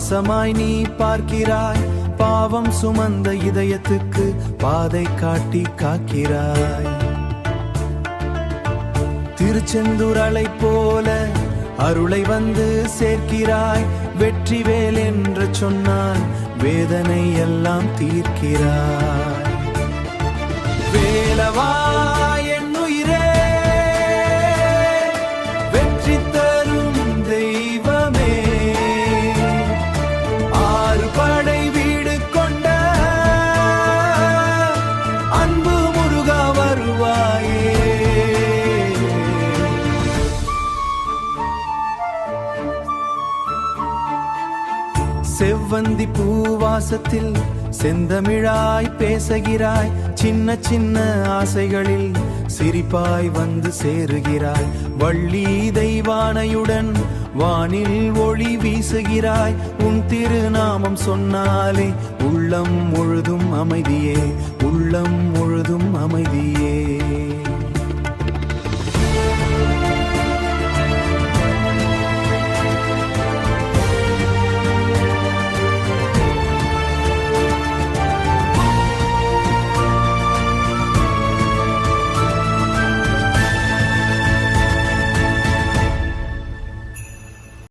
பாசமாய் நீ பார்க்கிறாய், பாவம் சுமந்த இதயத்துக்கு பாதை காட்டி காக்கிறாய். திருச்செந்தூரலை போல அருளை வந்து சேர்க்கிறாய், வெற்றிவேல் என்று சொன்னால் வேதனை எல்லாம் தீர்க்கிறாய். வேலவா என்னுயிரே, வெற்றி தரும் தெய்வமே, ஆறு படை வீடு கொண்ட அன்பு முருகா வருவாயே. செவ்வந்தி பூவாசத்தில் செந்தமிழாய் பேசுகிறாய், சின்ன சின்ன ஆசைகளில் சிரிப்பாய் வந்து சேருகிறாய். வள்ளி தெய்வானையுடன் வானில் ஒளி வீசுகிறாய், உன் திருநாமம் சொன்னாலே உள்ளம் முழுதும் அமைதியே, உள்ளம் முழுதும் அமைதியே.